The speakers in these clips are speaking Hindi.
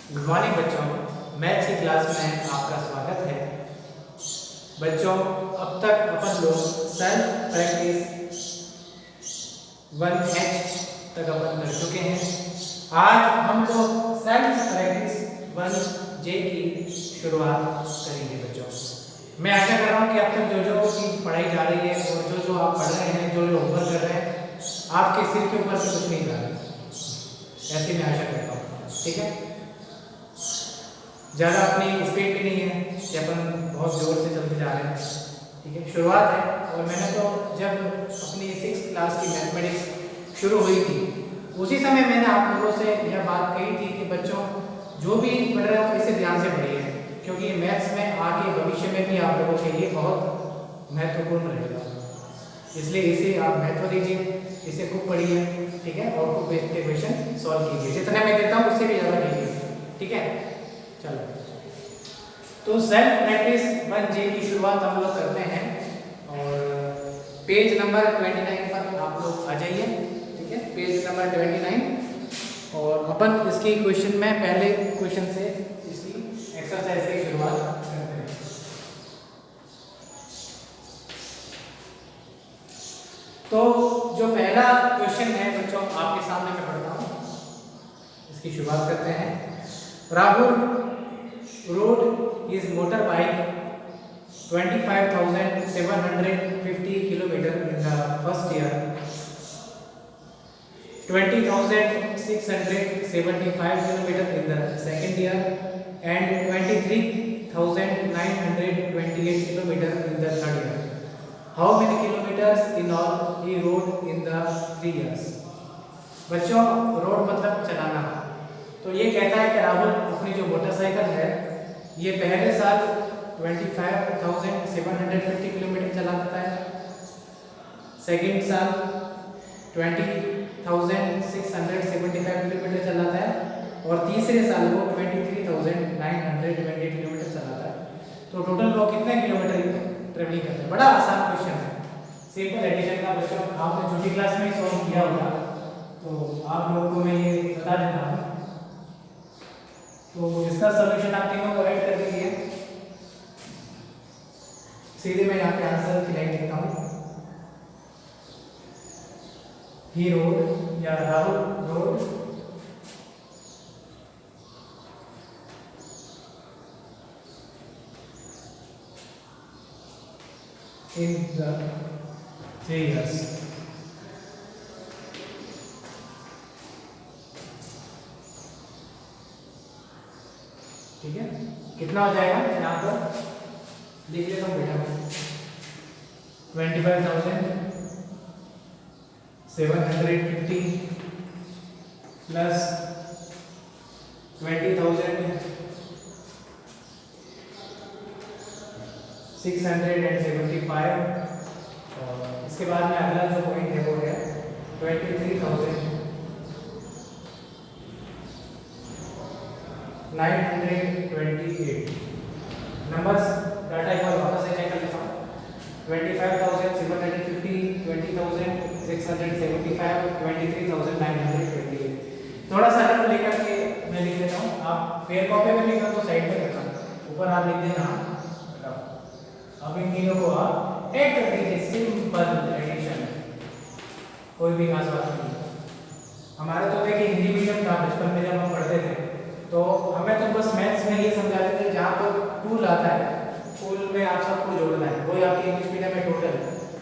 गुड मॉर्निंग बच्चों, मैथ्स की क्लास में आपका स्वागत है। बच्चों, अब तक अपन लोग सेल्फ प्रैक्टिस 1H तक अपन कर चुके हैं। आज हम लोग सेल्फ प्रैक्टिस 1J की शुरुआत करेंगे। बच्चों, मैं आशा कर रहा हूँ कि अब तक जो जो चीज़ पढ़ाई जा रही है और जो जो आप पढ़ रहे हैं, जो जो होमवर्क कर रहे हैं, आपके सिर के ऊपर से कुछ नहीं जा रहा है। ऐसे मैं आशा करता हूँ, ठीक है। ज़्यादा अपनी स्पीड भी नहीं है कि अपन बहुत ज़ोर से चलते जा रहे हैं, ठीक है। शुरुआत है। और मैंने तो जब अपनी 6th क्लास की मैथमेटिक्स शुरू हुई थी, उसी समय मैंने आप लोगों से यह बात कही थी कि बच्चों जो भी पढ़ रहे हो इसे ध्यान से पढ़िए, क्योंकि मैथ्स में आगे भविष्य में भी आप लोगों के लिए बहुत महत्वपूर्ण रहेगा। इसलिए इसे आप महत्व दीजिए, इसे खूब पढ़िए, ठीक है। और खूब बेस्ट क्वेश्चन सॉल्व कीजिए, जितना मैं देता हूँ उससे भी ज़्यादा कीजिए, ठीक है। चलो, तो सेल्फ प्रैक्टिस 1J की शुरुआत हम लोग करते हैं और पेज नंबर 29 पर आप लोग आ जाइए, ठीक है। पेज नंबर 29 और अपन इसकी क्वेश्चन में पहले क्वेश्चन से इसकी एक्सरसाइज से शुरुआत करते हैं। तो जो पहला क्वेश्चन है बच्चों आपके सामने मैं पढ़ता हूँ, इसकी शुरुआत करते हैं। Rahul rode his motorbike 25,750 kilometer in the first year, 20,675 kilometer in the second year, and 23,928 kilometer in the third year. How many kilometers in all he rode in the 3 years? बच्चों, रोड मतलब चलाना। तो ये कहता है कि राहुल अपनी जो मोटरसाइकिल है ये पहले साल 25,750 किलोमीटर चलाता है, सेकेंड साल 20,675 किलोमीटर चलाता है और तीसरे साल वो 23,928 किलोमीटर चलाता है। तो टोटल वो कितने किलोमीटर ट्रेवलिंग करते हैं? बड़ा आसान क्वेश्चन है, सिंपल एडिशन का। बच्चों, आपने छोटी क्लास में ही सॉल्व किया होगा, तो आप लोगों को मैं ये बता देता हूँ। तो इसका सॉल्यूशन आप तीनों को ऐड कर दीजिए। सीधे मैं यहाँ पे आंसर की लाइन लिखता हूँ। ही रोड या Rahul road in the 3 years. ठीक है, कितना हो जाएगा यहाँ पर लिख लेता हूँ बेटा। 25,750 प्लस 20,675 और इसके बाद में अगला जो पॉइंट है वो है 23,928 नंबर्स। डाटा एक बार वापस से चेक कर लेता हूँ। 25,750, 20,675, 23,928। थोड़ा सा रफ लेकर के मैं लिख देता हूँ। आप फेयर कॉपी में लिखा तो साइड में रखा, ऊपर आप लिख देना। अब इन तीनों को आप ऐड कर दीजिए, सिंपल एडिशन, कोई भी खास बात नहीं। हमारा तो देखिए हिंदी मीडियम था बचपन में जब हम पढ़ते थे, तो हमें तो बस मैथ्स में ये समझाते थे जहाँ पर टूल आता है, टूल में आप सबको जोड़ना है। वही आपके इंग्लिश मीडियम में टोटल,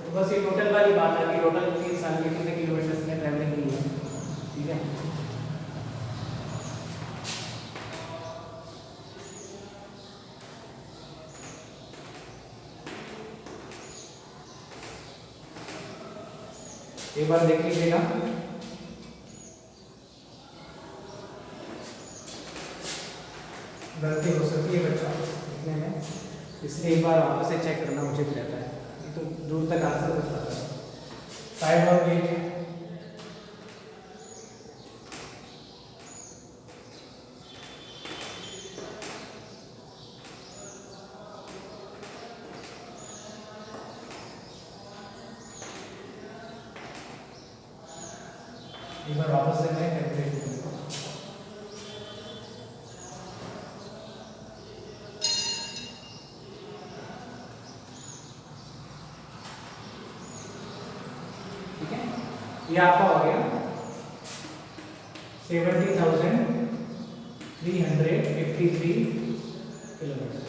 तो बस ये टोटल वाली बात है कि टोटल 3 साल में कितने किलोमीटर में ट्रैवलिंग की है, ठीक है। एक बार देख लीजिएगा। गलती हो सकती है बच्चों लिखने में, इसलिए एक बार वापस से चेक करना उचित रहता है। ये तो दूर तक आंसर बताता है। 5 और 8 एक बार वापस से मैं कैलकुलेट करूँगा। ये आपका हो गया 70,353 किलोमीटर।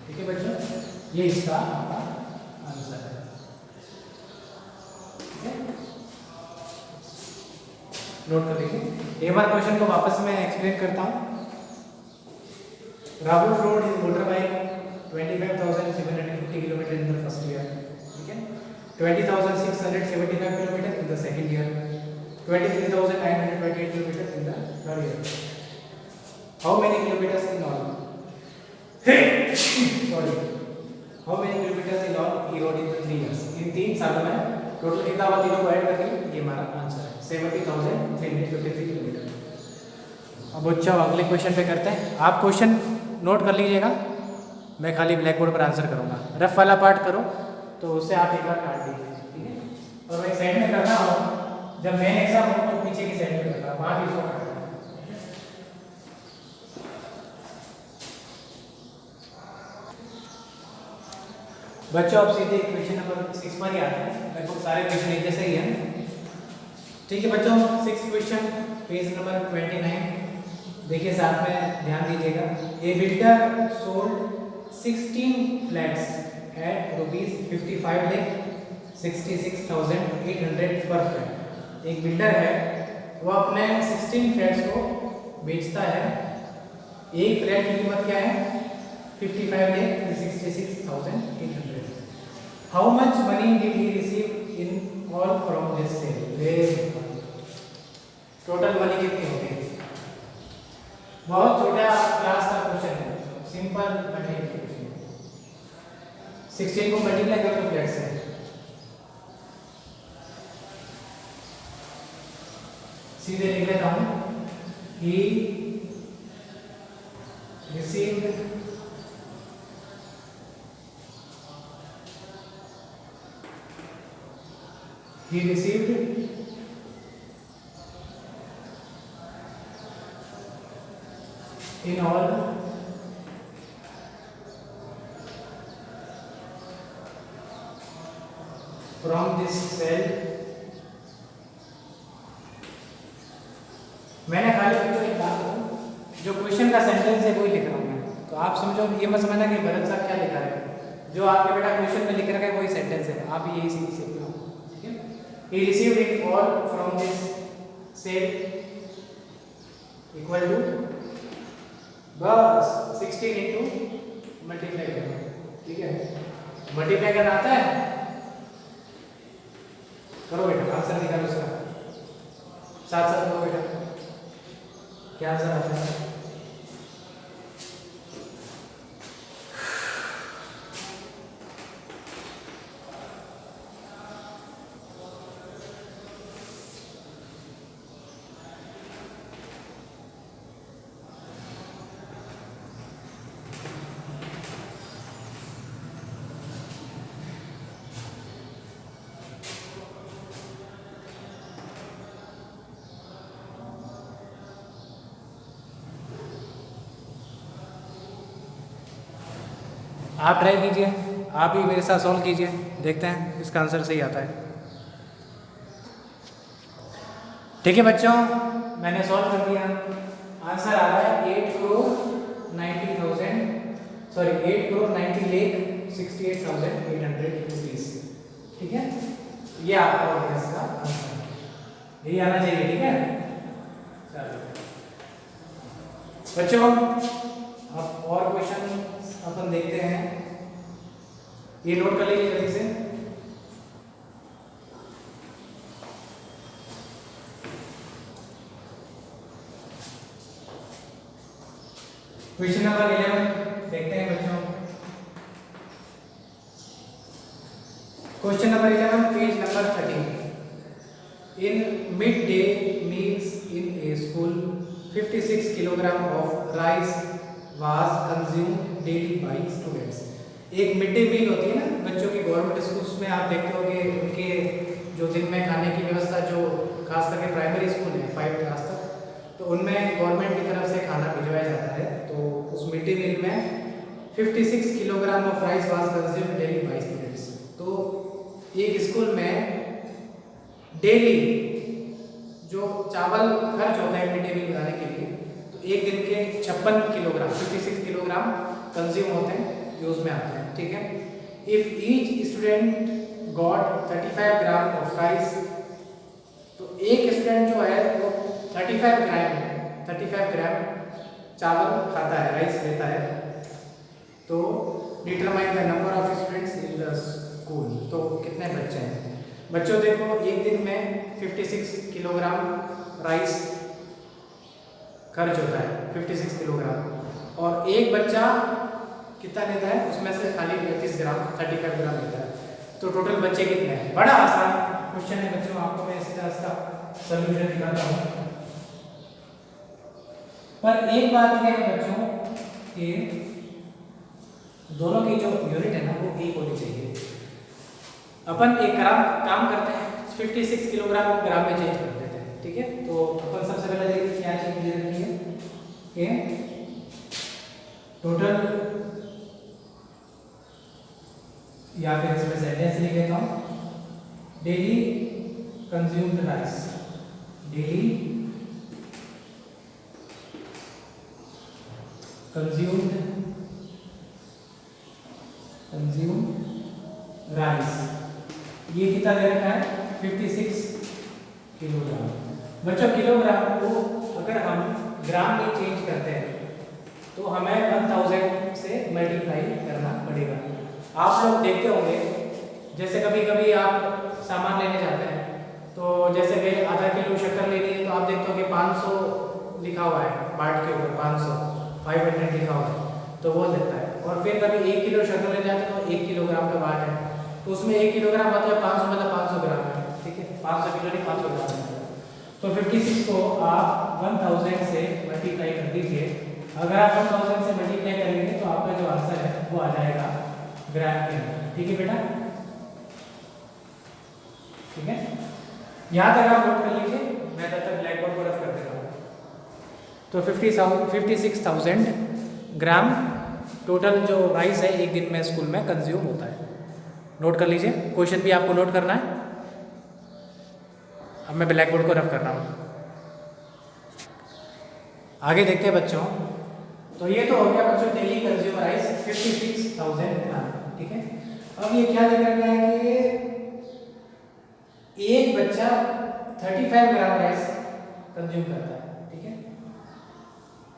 ठीक है बच्चों, ये इसका आपका आंसर है। नोट कर लीजिए। एक बार क्वेश्चन को वापस मैं एक्सप्लेन करता हूँ। Rahul rode is motor bike 25,750 kilometre in the first year. ठीक है, 20,675 kilometre in the second year, 23,928 kilometre in the third year. How many kilometres in all sorry how many kilometres in all he rode in 3 years. इन 3 सालों में टोटल कितना हुआ, तीनों को ऐड करके ये हमारा आंसर है 70,353 किलोमीटर। अब बच्चों अगले क्वेश्चन पे करते हैं। आप क्वेश्चन नोट कर लीजिएगा, मैं खाली ब्लैक बोर्ड पर आंसर करूंगा। रफ वाला पार्ट करो तो उससे आप एक बार काट दीजिए। ठीक है, और वही साइड में करना हो, जब मेन एग्जाम हो तो पीछे की साइड में करना, वहां भी इसको काटना। बच्चों अब सीधे क्वेश्चन नंबर 6 पर ही आते हैं। लगभग सारे क्वेश्चन एक जैसे ही हैं। ठीक है बच्चों, 6 क्वेश्चन पेज नंबर 29 देखिए, साथ में ध्यान दीजिएगा। ए बिल्डर सोल्ड 16 फ्लैट्स एट ₹55,66,800 पर फ्लैट। एक बिल्डर है, वो अपने 16 फ्लैट्स को बेचता है। एक फ्लैट की कीमत क्या है, 55,66,800। How much money did he receive in all from this sale. Total money कितनी होगी। बहुत छोटा क्लास का क्वेश्चन है, सिंपल मल्टीप्लिकेशन। 16 को मल्टीप्लाई कर दो फ्लैट से, सीधे लिख लेता हूं। He received in all from this cell। मैंने खाली बच्चों एक बात करूं, जो क्वेश्चन का सेंटेंस है वही लिख रहा हूं मैं, तो आप समझो, ये मत समझना कि भरत साहब क्या लिखा है। जो आपके बेटा क्वेश्चन में लिख रखा है वही सेंटेंस है, आप यही सीखना। ठीक है, he received it all from this cell equal to बस 16 इंटू मल्टीप्लाई करना। ठीक है, मल्टीप्लाई करना आता है, करो बेटा, आंसर निकालो उसका, साथ साथ करो बेटा, क्या आंसर आता है। आप ट्राई कीजिए, आप भी मेरे साथ सॉल्व कीजिए, देखते हैं इसका आंसर सही आता है। ठीक है बच्चों, मैंने सॉल्व कर दिया। आंसर आ रहा है 8,90,68,800 रुपीज। ठीक है, ये आपका हो गया इसका आंसर, यही आना चाहिए। ठीक है, चलो बच्चों अब और क्वेश्चन अपन देखते हैं। ये नोट कर लीजिए जल्दी से। क्वेश्चन नंबर 11 देखते हैं बच्चों। Question number 11 page number 13। In mid day meals in a school 56 kilogram of rice was consumed daily by students. एक मिड डे मील होती है ना बच्चों की, गवर्नमेंट स्कूल्स में आप देखते होंगे उनके जो दिन में खाने की व्यवस्था, जो खास करके प्राइमरी स्कूल है 5 क्लास तक, तो उनमें गवर्नमेंट की तरफ से खाना भिजवाया जाता है। तो उस मिड डे मील में 56 kilogram of rice was consumed daily by students. तो एक स्कूल में डेली चावल खर्च होता है मिड डे मील बनाने के लिए, तो एक दिन के 56 किलोग्राम 56 किलोग्राम कंज्यूम होते हैं, यूज में आते हैं। ठीक है, if each student got 35 gram of rice, तो एक स्टूडेंट जो है वो 35 ग्राम चावल खाता है, राइस लेता है, तो determine the number of students in the school. तो कितने बच्चे हैं? बच्चों देखो, एक दिन में 56 किलोग्राम राइस खर्च होता है, 56 किलोग्राम, और एक बच्चा कितना लेता है? उसमें से खाली 35 ग्राम लेता है, तो टोटल बच्चे कितने हैं? बड़ा आसान क्वेश्चन है बच्चों, आपको मैं इसका सॉल्यूशन दिखाता हूँ। पर एक बात यह है बच्चों कि दोनों की जो यूनिट है ना वो एक होनी चाहिए। अपन एक काम करते हैं, 56 किलोग्राम को ग्राम में चेंज कर देते हैं। ठीक है, तो अपन सबसे पहले देखिए क्या चीज दे रखी है कि टोटल, या फिर इसमें सेंटेंस लिख देता हूँ, daily consumed rice, daily consumed rice, ये कितना दे रखा है? 56 किलोग्राम। बच्चों किलोग्राम को अगर हम ग्राम में चेंज करते हैं तो हमें 1000 से मल्टीप्लाई करना पड़ेगा। आप लोग देखते होंगे, जैसे कभी कभी आप सामान लेने जाते हैं, तो जैसे कि आधा किलो शक्कर लेनी है, तो आप देखते हो कि 500 लिखा हुआ है बाट के ऊपर, 500 लिखा हुआ है, तो वो देता है। और फिर कभी 1 किलो शक्कर ले जाते हैं तो 1 किलोग्राम का बाट है, तो उसमें 1 किलोग्राम मतलब 500 मतलब 500 ग्राम है। ठीक है, 500 किलो नहीं 500 ग्राम है। तो 56 को आप 1000 से मल्टीप्लाई कर दीजिए। अगर आप 1000 से मल्टीप्लाई करेंगे तो आपका जो आंसर है वो आ जाएगा ग्राम के अंदर। ठीक है बेटा, ठीक है, यहाँ तक आप नोट कर लीजिए, मैं तब तक ब्लैक बोर्ड पर रफ कर देता हूँ। तो 56,000 ग्राम टोटल जो राइस है एक दिन में स्कूल में कंज्यूम होता है। नोट कर लीजिए, क्वेश्चन भी आपको नोट करना है। अब मैं ब्लैक बोर्ड को रफ कर रहा हूँ, आगे देखते हैं बच्चों। तो ये तो हो गया बच्चों डेली कंज्यूम राइस 56,000 ग्राम। ठीक है, अब ये क्या लिख रखा है कि एक बच्चा 35 ग्राम राइस कंज्यूम करता है। ठीक है,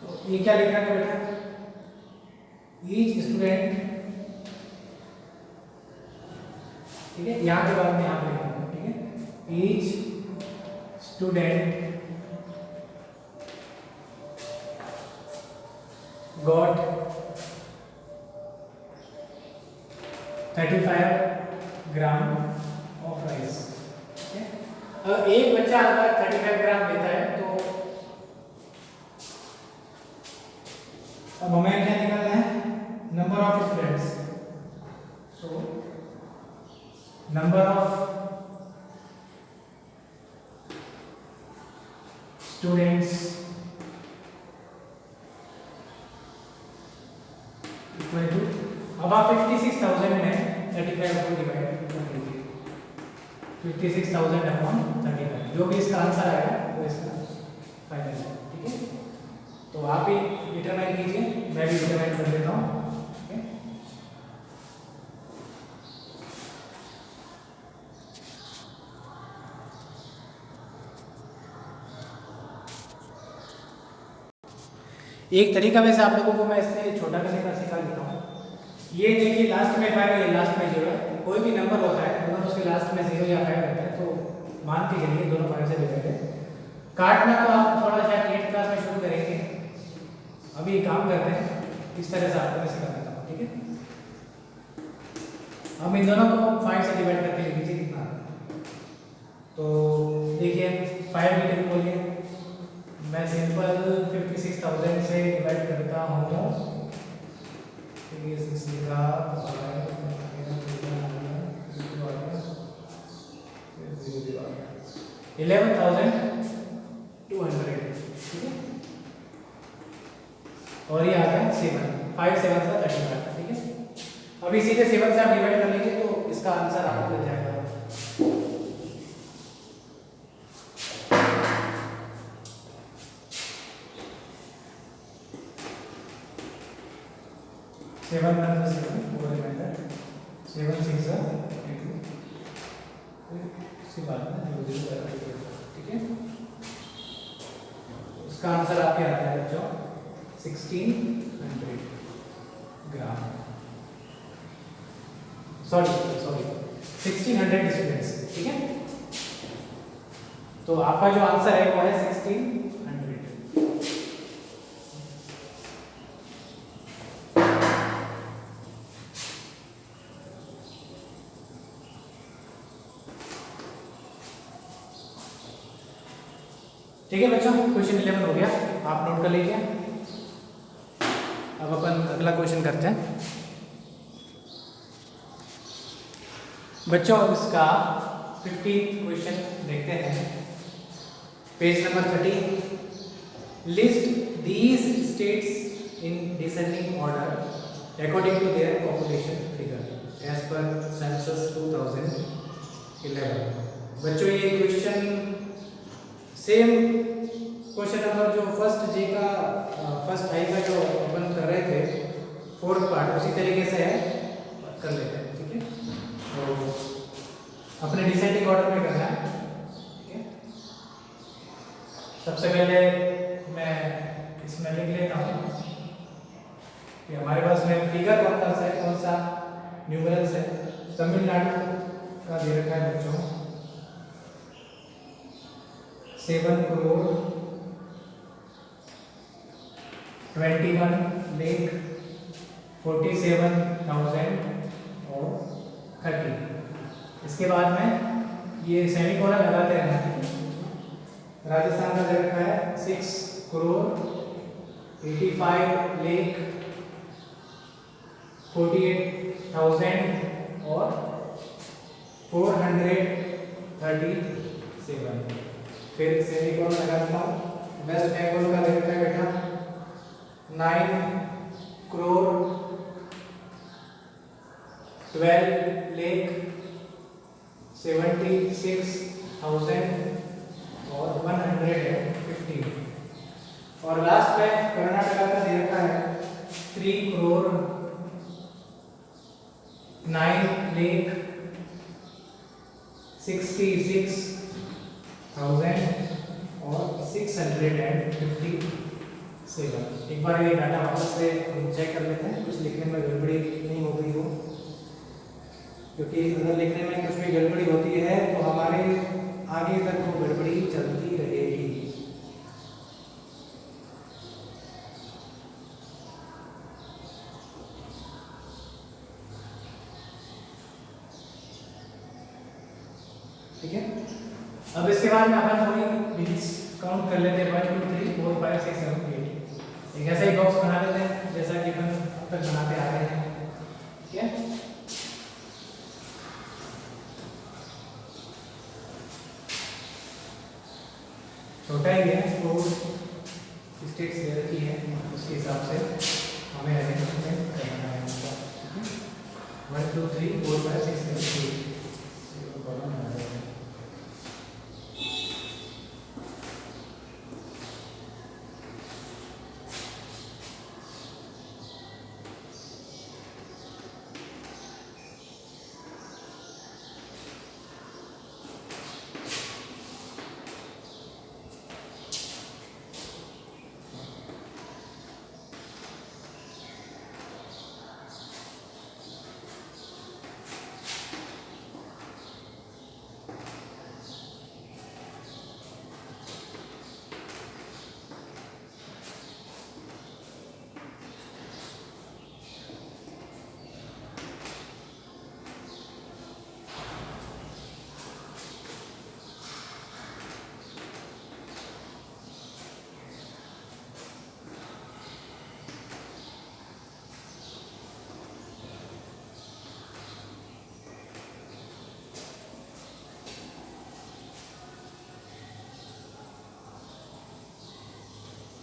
तो ये क्या लिख रखा है बेटा? ईच स्टूडेंट, ठीक है, यहाँ के बाद में यहाँ लिखा, ठीक है, each student got 35 gram of rice. ठीक है, अगर एक बच्चा अगर 35 ग्राम लेता है तो अब हमें क्या निकालना है? Number of students. So number of students equal to, अब आप 56,000 में 35 को डिवाइड कर दीजिए, 56,000 अपॉन 35, जो भी इसका आंसर आएगा वो इसका फाइनल है। ठीक है, तो आप भी डिटरमाइन कीजिए, मैं भी डिटरमाइन कर देता हूँ। एक तरीका वैसे आप लोगों को मैं इससे छोटा करने का सिखा देता हूँ। ये देखिए लास्ट में 5 है, लास्ट में 0 है, कोई भी नंबर होता है अगर उसके लास्ट में 0 या 5 रहता है तो मान के चलिए दोनों 5 से डिवाइड है। काटना तो आप थोड़ा शायद 8th क्लास में शुरू करेंगे, अभी काम करते हैं, इस तरह से आपको मैं सिखा देता हूँ। ठीक है, हम इन दोनों को 5 से डिवाइड करके लिख लीजिए कितना। तो देखिए 5 मीटर बोलिए, मैं सिंपल 56,000 से डिवाइड करता हूँ, 11,200। ठीक है, और ये आ गया 7, 5 7 का 35। ठीक है, अभी सीधे 7 से आप डिवाइड कर लीजिए तो इसका आंसर आपको मिल जाएगा 7 1 7 4 रिमाइंडर 7 6 2 इसके बाद में 0 0 ठीक है। उसका आंसर आपके आता है बच्चों 1600 ग्राम, सॉरी 1600 स्टूडेंट्स, ठीक है। तो आपका जो आंसर है वो है 1600। ठीक है बच्चों, क्वेश्चन 11 हो गया, आप नोट कर लीजिए। अब अपन अगला क्वेश्चन करते हैं बच्चों। इसका 15th क्वेश्चन देखते हैं, page number 30। List these states in descending order according to their population figure as per census 2011। बच्चों ये क्वेश्चन सेम क्वेश्चन नंबर जो फर्स्ट जे का फर्स्ट आई का जो अपन कर रहे थे 4th पार्ट, उसी तरीके से है, कर लेते हैं, ठीक है। तो अपने डिसेंडिंग ऑर्डर में करना है, ठीक है। सबसे पहले मैं इसमें लिख लेता हूँ कि हमारे पास में फिगर कौन सा न्यूमरल्स है। तमिलनाडु का दे रखा है बच्चों 7,21,47,030। इसके बाद में ये सेमीकोलन लगाते रहना है। राजस्थान का दे रखा है 6,85,48,437 और 437। फिर सेमीकोलन लगाता हूँ। वेस्ट बंगाल का दे रखा है बेटा 9,12,76,150 और 150। और लास्ट में कर्नाटका का दे रखा है 3,09,66,000 और 657। एक बार ये डाटा वापस से चेक कर लेते हैं, कुछ लिखने में गड़बड़ी नहीं हो गई हो, क्योंकि अगर लिखने में कुछ भी गड़बड़ी होती है तो हमारे आगे तक वो गड़बड़ी चलती रहेगी। ठीक है। अब इसके बाद में अपन वही डिजिट्स काउंट कर लेते हैं 1 2 3 4 5 6 7 8। एक ऐसा ही बॉक्स बना लेते हैं जैसा कि अपन अब तक बनाते आ रहे हैं, ठीक है। छोटा ही है, 4 स्टेट्स दे रखी है, उसके हिसाब से हमें अरेंजमेंट करना है उसका, ठीक है। 1 2 3 4 5 6 7 8 कॉलम बना रहे हैं।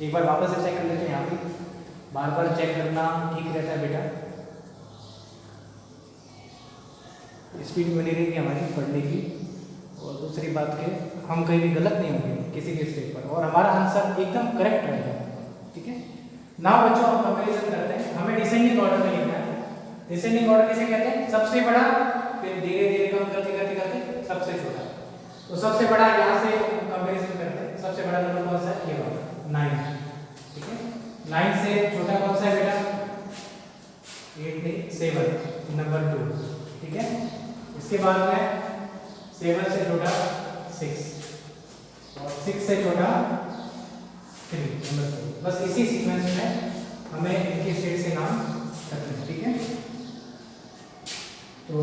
एक बार वापस से चेक कर लेते हैं, यहाँ पे बार बार चेक करना ठीक रहता है बेटा, स्पीड बनी रहेगी हमारी पढ़ने की। और दूसरी बात के हम कहीं भी गलत नहीं होंगे किसी भी स्टेप पर, और हमारा आंसर एकदम करेक्ट रहेगा, ठीक है ना। बच्चों हम कंपेरिजन करते हैं, हमें डिसेंडिंग ऑर्डर में लिखना है। डिसेंडिंग ऑर्डर किसे कहते हैं? सबसे बड़ा फिर धीरे धीरे कम करते करते करते सबसे छोटा। तो सबसे बड़ा यहाँ से कंपैरिजन करते हैं। सबसे बड़ा नंबर कौन सा है? ये वाला 9, ठीक है। 9 से छोटा कौन सा है बेटा? 8 नहीं 7 नंबर 2, ठीक है। इसके बाद में 7 से छोटा 6 और 6 से छोटा 3 नंबर 3। बस इसी सीक्वेंस में हमें इनके स्टेट से नाम रखना है, ठीक है। तो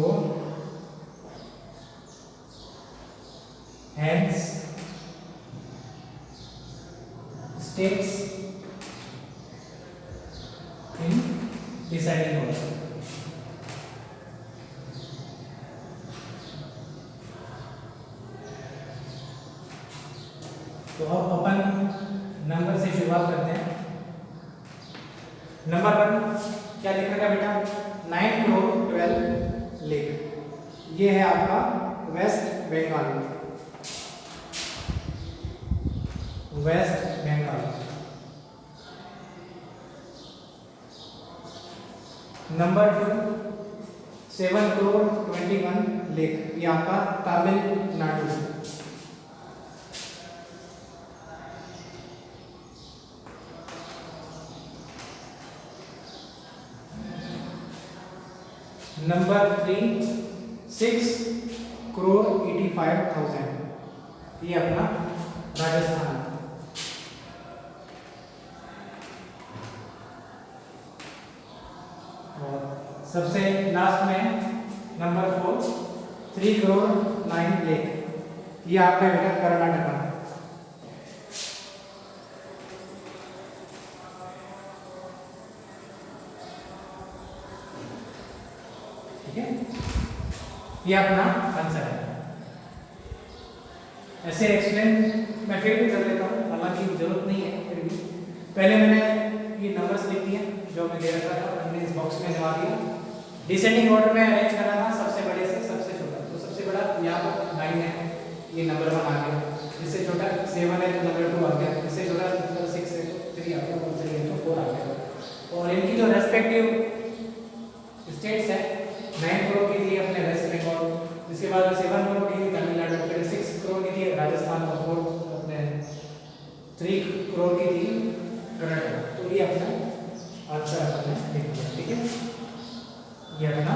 hence states in descending order। तो अब अपन नंबर से शुरुआत करते हैं। नंबर 1 क्या लिखा है बेटा? 9 करोड़ 12 लेक। ये है आपका वेस्ट बंगाल, वेस्ट बंगाल। नंबर 2 7 करोड़ 21 लेक। ये आपका तमिलनाडु। नंबर 3 6 करोड़ 85,000। ये अपना राजस्थान। और सबसे लास्ट में नंबर 4 3 करोड़ 9 लेक। ये आपका बेटा कर्नाटका। ठीक है, ये अपना आंसर है। ऐसे एक्सप्लेन मैं फिर भी कर लेता हूँ, हालांकि जरूरत नहीं है, फिर भी पहले मैंने ये नंबर्स लिख दिए जो मैं दे रखा था, मैंने इस बॉक्स में जमा दिया। डिसेंडिंग ऑर्डर में अरेंज करना था सबसे बड़े से सबसे छोटा। तो सबसे बड़ा यहाँ पर 9 है, ये नंबर 1 आ गया। इससे छोटा 7 है तो नंबर 2 आ गया। इससे छोटा नंबर 6 है तो 3 आ गया, और 3 है तो 4 आ गया। और इनकी जो रेस्पेक्टिव स्टेट्स है, 9 करोड़ की थी अपने वेस्ट बंगाल, इसके बाद 7 करोड़ की थी तमिलनाडु, फिर 6 करोड़ की थी राजस्थान, और 4 अपने 3 करोड़ की थी कर्नाटक। तो ये अपना आंसर अपने लिख दिया, ठीक है। ये अपना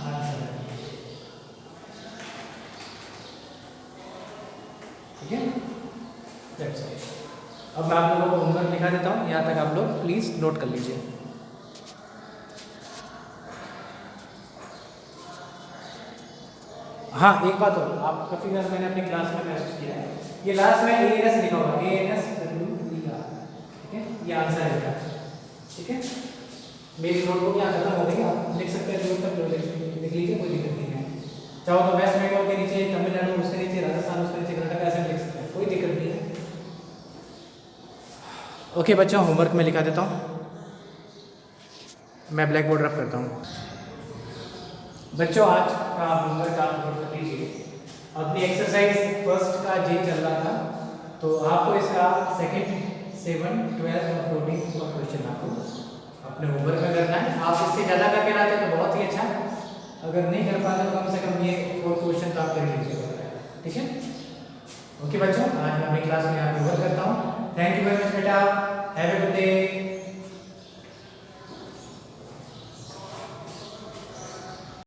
आंसर है, ठीक है। That's it. अब मैं आप लोगों को होमवर्क लिखा देता हूँ, यहाँ तक आप लोग प्लीज नोट कर लीजिए। हाँ, एक बात और, आप काफ़ी बार मैंने अपनी क्लास में महसूस किया है, ये लास्ट में ANS लिखा होगा, ANSWER, ठीक है। ये आंसर है, ठीक है। मेरी नोटबुक यहाँ खत्म हो गई, आप लिख सकते हैं, जो तक लिख लीजिए, कोई दिक्कत नहीं है। चाहो तो वेस्ट बंगाल के नीचे तमिलनाडु, उसके नीचे राजस्थान, उसके नीचे कर्नाटक, ऐसे लिख सकते हैं, कोई दिक्कत नहीं है। ओके बच्चों, होमवर्क में लिखा देता हूँ, मैं ब्लैक बोर्ड रफ करता हूँ। बच्चों आज का होमवर्क आप नोट कर लीजिए। अपनी एक्सरसाइज फर्स्ट का जे चल रहा था, तो आपको इसका सेकंड 7, 12 और 14 का क्वेश्चन आपको अपने होमवर्क में करना है। आप इससे ज़्यादा करके लाते तो बहुत ही अच्छा, अगर नहीं कर पाते तो कम से कम ये 4 क्वेश्चन तो आप कर लीजिएगा, ठीक है। ओके बच्चों, आज मैं अपनी क्लास में यहाँ पे वर्क करता हूँ। थैंक यू वेरी मच बेटा, हैव ए गुड डे।